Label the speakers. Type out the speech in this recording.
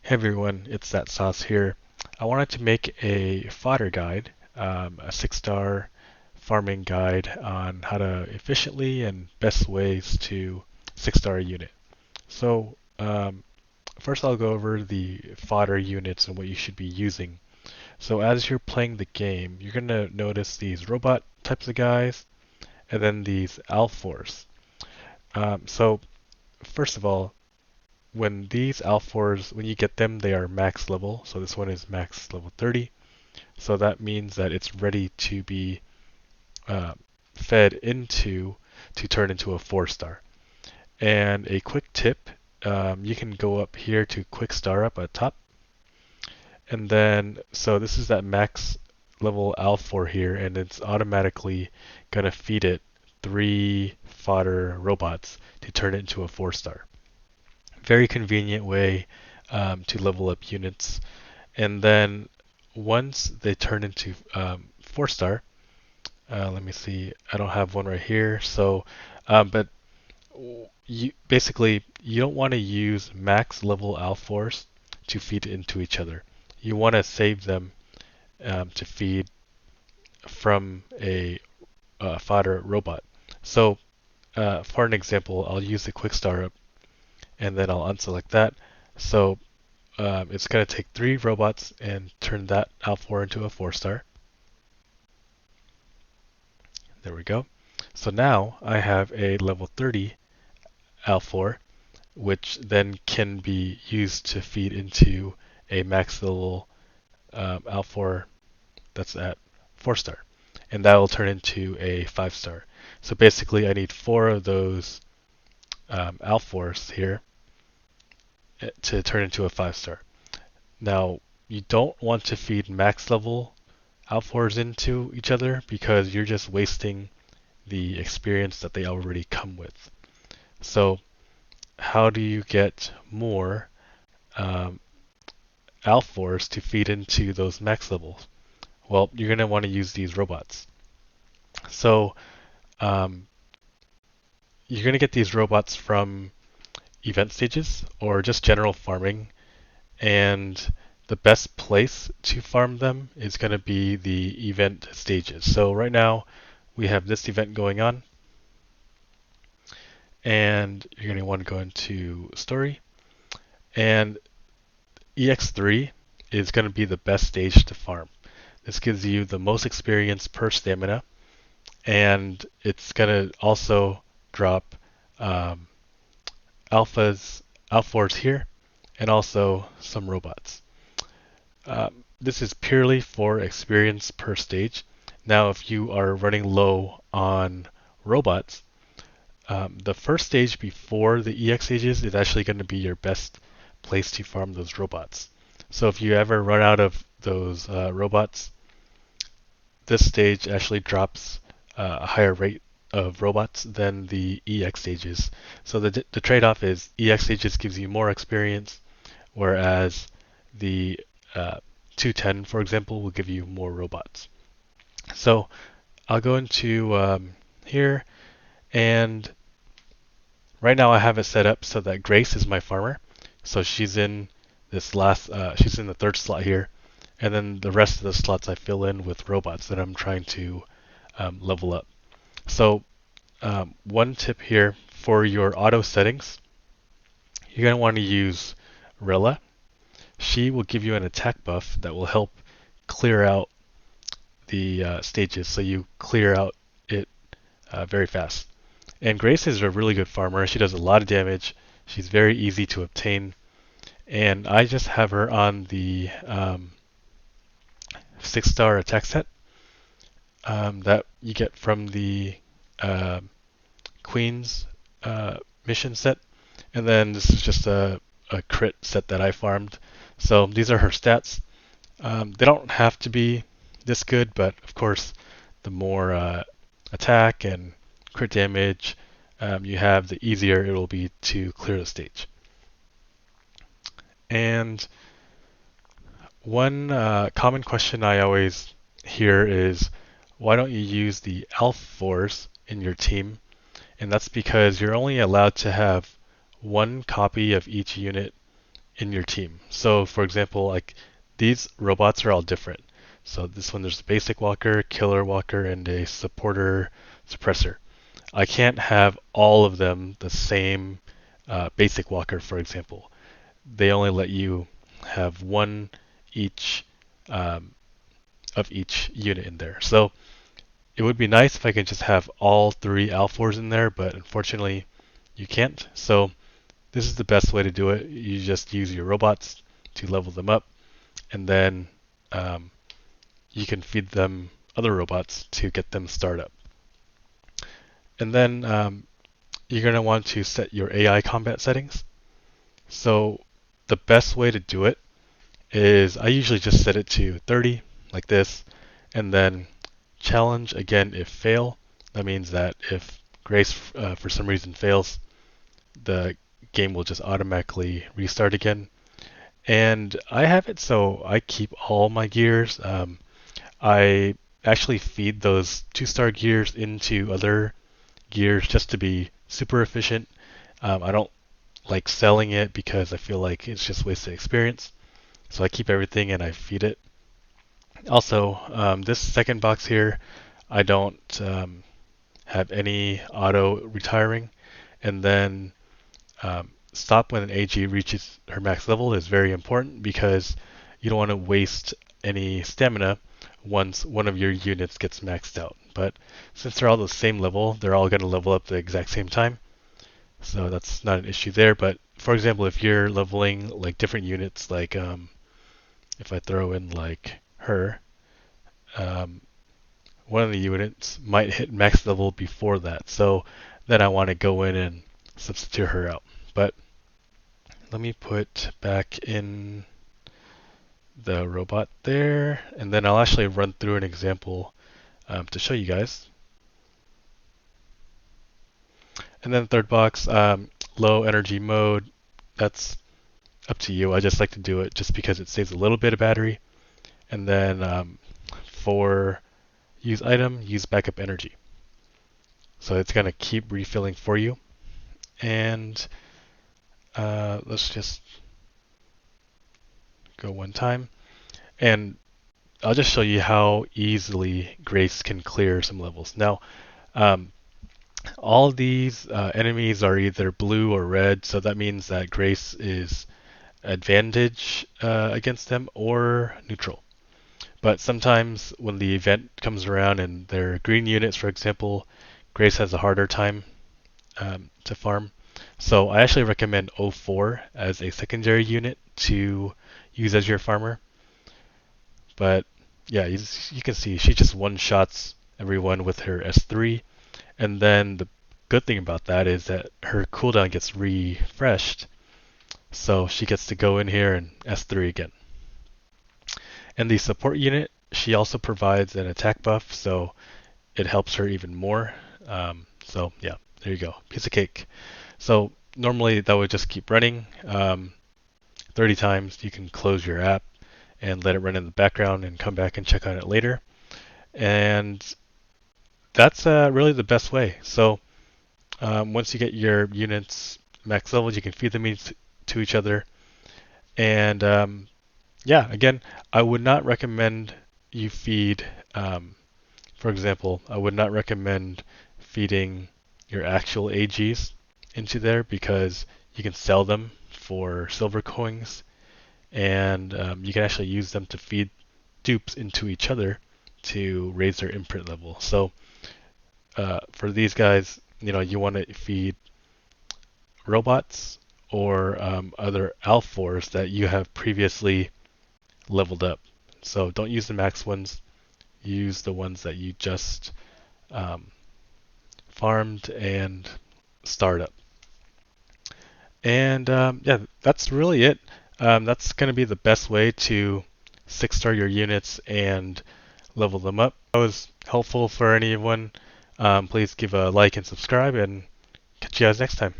Speaker 1: Hey everyone, it's that sauce here. I wanted to make a fodder guide, a 6-star farming guide on how to efficiently and best ways to 6-star a unit. So first I'll go over the fodder units and what you should be using. So as you're playing the game, you're going to notice these robot types of guys and then these alphors. So first of all, when these alphors, when you get them, they are max level. So this one is max level 30. So that means that it's ready to be uh, fed into to turn into a 4-star. And a quick tip, you can go up here to quick star up at top. And then, so this is that max level alphor here, and it's automatically going to feed it 3 fodder robots to turn it into a 4-star. Very convenient way to level up units. And then once they turn into 4-star, let me see, I don't have one right here. So, but you basically you don't want to use max level alphors to feed into each other. You want to save them to feed from a fodder robot. So, for an example, I'll use the quick star up, and then I'll unselect that. So it's going to take 3 robots and turn that alphor into a 4-star. There we go. So now I have a level 30 alphor, which then can be used to feed into a max level alphor that's at 4-star. And that will turn into a 5-star. So basically I need 4 of those alphors here to turn into a 5-star. Now, you don't want to feed max level alphors into each other because you're just wasting the experience that they already come with. So, how do you get more um, alphors to feed into those max levels? Well, you're going to want to use these robots. So, um, you're going to get these robots from event stages or just general farming, and the best place to farm them is going to be the event stages. So right now we have this event going on, and you're going to want to go into story, and EX3 is going to be the best stage to farm. This gives you the most experience per stamina, and it's going to also drop um, alphors here, and also some robots. This is purely for experience per stage. Now, if you are running low on robots, the first stage before the EX stages is actually going to be your best place to farm those robots. So if you ever run out of those robots, this stage actually drops a higher rate of robots than the EX stages. So the trade-off is EX stages gives you more experience, whereas the 210, for example, will give you more robots. So I'll go into here, and right now I have it set up so that Grace is my farmer. So she's in this she's in the 3rd slot here, and then the rest of the slots I fill in with robots that I'm trying to level up. So one tip here for your auto settings, you're going to want to use Rilla. She will give you an attack buff that will help clear out the stages, so you clear out it very fast. And Grace is a really good farmer. She does a lot of damage. She's very easy to obtain. And I just have her on the 6-star attack set that you get from the uh, Queen's mission set. And then this is just a crit set that I farmed. So these are her stats. They don't have to be this good, but of course, the more attack and crit damage you have, the easier it will be to clear the stage. And one common question I always hear is, why don't you use the alphors in your team? And that's because you're only allowed to have 1 copy of each unit in your team. So for example, like these robots are all different. So this one there's a basic walker, killer walker, and a supporter suppressor. I can't have all of them the same basic walker, for example. They only let you have one each um, of each unit in there. So it would be nice if I could just have all three Al4s in there, but unfortunately you can't. So this is the best way to do it. You just use your robots to level them up, and then um, you can feed them other robots to get them start up. And then you're going to want to set your AI combat settings. So the best way to do it is I usually just set it to 30 like this, and then challenge again if fail. That means that if Grace for some reason fails, the game will just automatically restart again. And I have it so I keep all my gears. I actually feed those 2-star gears into other gears just to be super efficient. I don't like selling it because I feel like it's just wasted experience. So I keep everything and I feed it. Also, this second box here, I don't have any auto retiring. And then stop when an AG reaches her max level is very important because you don't want to waste any stamina once one of your units gets maxed out. But since they're all the same level, they're all going to level up the exact same time. So that's not an issue there. But for example, if you're leveling like different units, like if I throw in like her, um, one of the units might hit max level before that. So then I want to go in and substitute her out. But let me put back in the robot there, and then I'll actually run through an example to show you guys. And then the third box, low energy mode, that's up to you. I just like to do it just because it saves a little bit of battery. And then for use item, use backup energy. So it's going to keep refilling for you. And let's just go one time. And I'll just show you how easily Grace can clear some levels. Now, all these enemies are either blue or red, so that means that Grace is advantage against them or neutral. But sometimes when the event comes around and they're green units, for example, Grace has a harder time to farm. So I actually recommend 04 as a secondary unit to use as your farmer. But yeah, you can see she just one-shots everyone with her S3. And then the good thing about that is that her cooldown gets refreshed. So she gets to go in here and S3 again. And the support unit, she also provides an attack buff, so it helps her even more. So yeah, there you go, piece of cake. So normally that would just keep running 30 times. You can close your app and let it run in the background and come back and check on it later. And that's really the best way. So once you get your units max levels, you can feed them to each other. And yeah, again, I would not recommend you feed, for example, I would not recommend feeding your actual AGs into there because you can sell them for silver coins, and you can actually use them to feed dupes into each other to raise their imprint level. So for these guys, you want to feed robots or other Al4s that you have previously leveled up. So don't use the max ones. Use the ones that you just farmed and starred up. And yeah, that's really it. That's going to be the best way to 6-star your units and level them up. If that was helpful for anyone, please give a like and subscribe, and catch you guys next time.